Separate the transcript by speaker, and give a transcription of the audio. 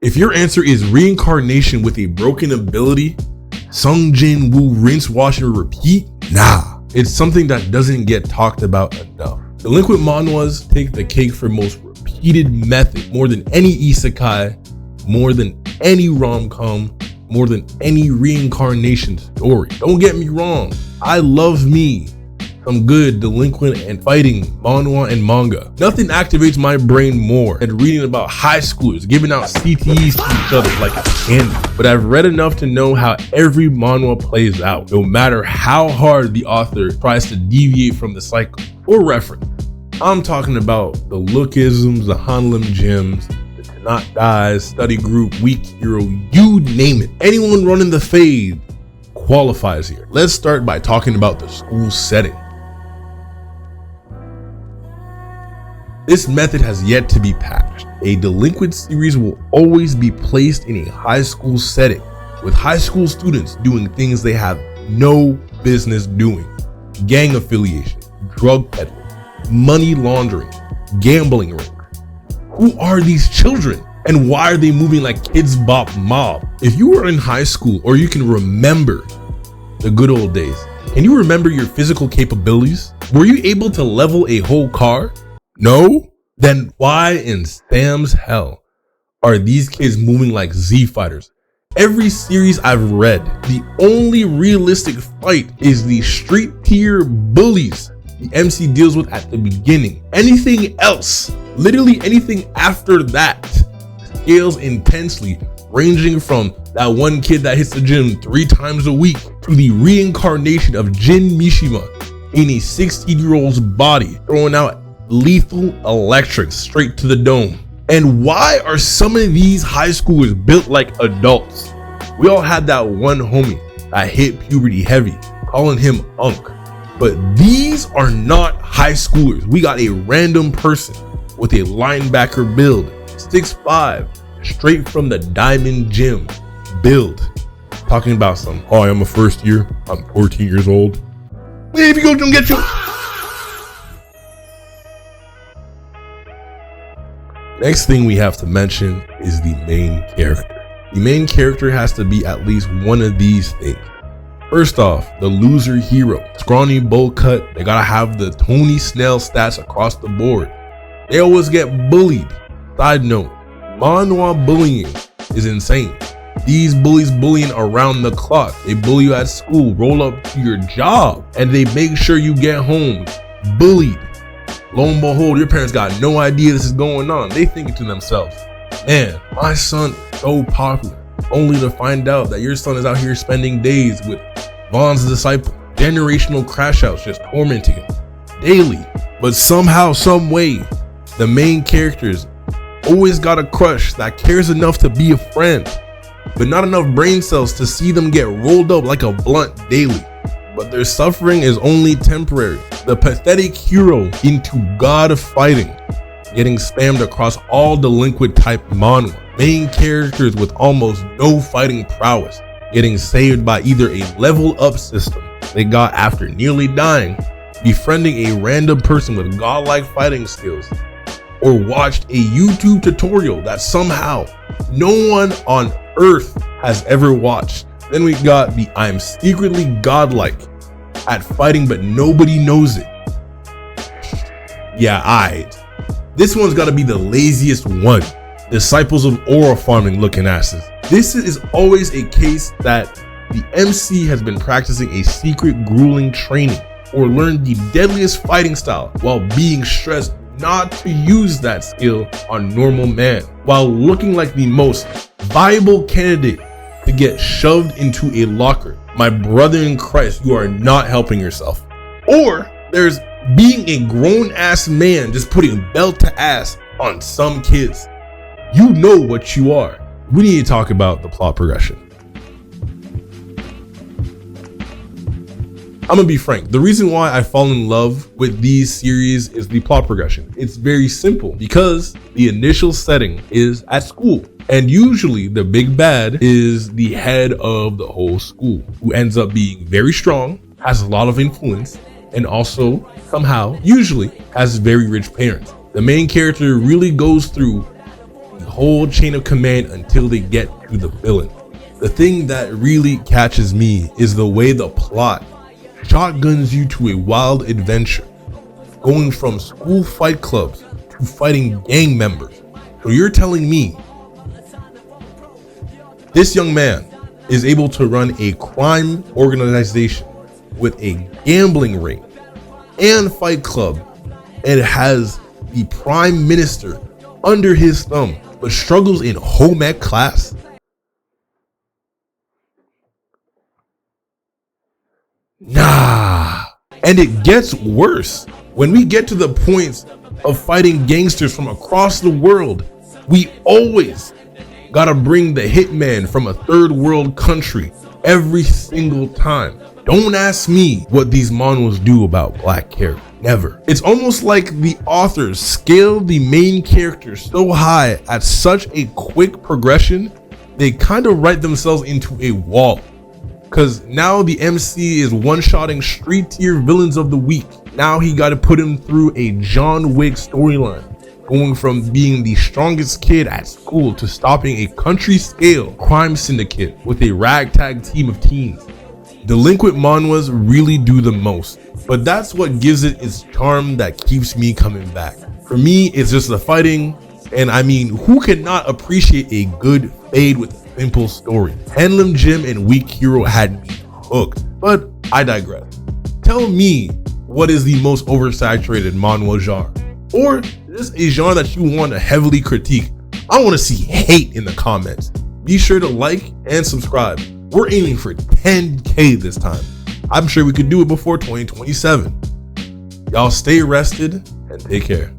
Speaker 1: If your answer is reincarnation with a broken ability, Sung Jin Woo rinse, wash, and repeat, nah, it's something that doesn't get talked about enough. Delinquent manhwas take the cake for most repeated method, more than any isekai, more than any rom-com, more than any reincarnation story. Don't get me wrong, I love me some good delinquent and fighting manhwa and manga. Nothing activates my brain more than reading about high schoolers giving out CTEs to each other like it's candy. But I've read enough to know how every manhwa plays out, no matter how hard the author tries to deviate from the cycle. For reference, I'm talking about the lookisms, the Hanlim gems, the Cannot Dies, study group, weak hero, you name it. Anyone running the fade qualifies here. Let's start by talking about the school setting. This method has yet to be patched. A delinquent series will always be placed in a high school setting, with high school students doing things they have no business doing. Gang affiliation, drug peddling, money laundering, gambling rings. Who are these children? And why are they moving like Kids Bop Mob? If you were in high school or you can remember the good old days, can you remember your physical capabilities? Were you able to level a whole car? No? Then why in Sam's hell are these kids moving like Z fighters? Every series I've read, the only realistic fight is the street tier bullies the MC deals with at the beginning. Anything else, literally anything after that, scales intensely, ranging from that one kid that hits the gym 3 times a week to the reincarnation of Jin Mishima in a 16-year-old's body, throwing out lethal electrics straight to the dome. And why are some of these high schoolers built like adults? We all had that one homie that hit puberty heavy, calling him Unk. But these are not high schoolers. We got a random person with a linebacker build, 6'5", straight from the Diamond Gym build, talking about some, oh, I'm a first year, I'm 14 years old. Hey, if you go, don't get you. Next thing we have to mention is the main character. The main character has to be at least one of these things. First off, the loser hero. Scrawny, bowl cut, they gotta have the Tony Snell stats across the board. They always get bullied. Side note, manhwa bullying is insane. These bullies bullying around the clock. They bully you at school, roll up to your job, and they make sure you get home bullied. Lo and behold, your parents got no idea this is going on. They thinking to themselves, man, my son is so popular, only to find out that your son is out here spending days with Vaughn's disciple. Generational crash outs just tormenting him daily. But somehow, some way, the main characters always got a crush that cares enough to be a friend, but not enough brain cells to see them get rolled up like a blunt daily. But their suffering is only temporary. The pathetic hero into God fighting, getting spammed across all delinquent type manhwa. Main characters with almost no fighting prowess, getting saved by either a level up system they got after nearly dying, befriending a random person with godlike fighting skills, or watched a YouTube tutorial that somehow no one on earth has ever watched. Then we got the I'm secretly godlike at fighting but nobody knows it. Yeah, this one's gotta be the laziest one. Disciples of aura farming looking asses. This is always a case that the MC has been practicing a secret grueling training or learned the deadliest fighting style while being stressed not to use that skill on normal man, while looking like the most viable candidate to get shoved into a locker. My brother in Christ, you are not helping yourself. Or there's being a grown ass man just putting belt to ass on some kids. You know what you are. We need to talk about the plot progression. I'm gonna be frank, the reason why I fall in love with these series is the plot progression. It's very simple because the initial setting is at school, and usually the big bad is the head of the whole school, who ends up being very strong, has a lot of influence, and also somehow usually has very rich parents. The main character really goes through the whole chain of command until they get to the villain. The thing that really catches me is the way the plot shotguns you to a wild adventure, going from school fight clubs to fighting gang members. So you're telling me this young man is able to run a crime organization with a gambling ring and fight club and has the prime minister under his thumb but struggles in home ec class? Nah. And it gets worse. When we get to the points of fighting gangsters from across the world, we always gotta bring the hitman from a third world country every single time. Don't ask me what these manhwas do about black characters. Never. It's almost like the authors scale the main characters so high at such a quick progression, they kind of write themselves into a wall. Cause now the MC is one-shotting street tier villains of the week. Now he got to put him through a John Wick storyline, going from being the strongest kid at school to stopping a country scale crime syndicate with a ragtag team of teens. Delinquent manhwas really do the most, but that's what gives it its charm that keeps me coming back. For me, it's just the fighting, and I mean, who cannot appreciate a good fade with a simple story? Handlem Jim and Weak Hero had me hooked, but I digress. Tell me, what is the most oversaturated manhwa genre? Or is this a genre that you want to heavily critique? I want to see hate in the comments. Be sure to like and subscribe. We're aiming for 10K this time. I'm sure we could do it before 2027. Y'all stay rested and take care.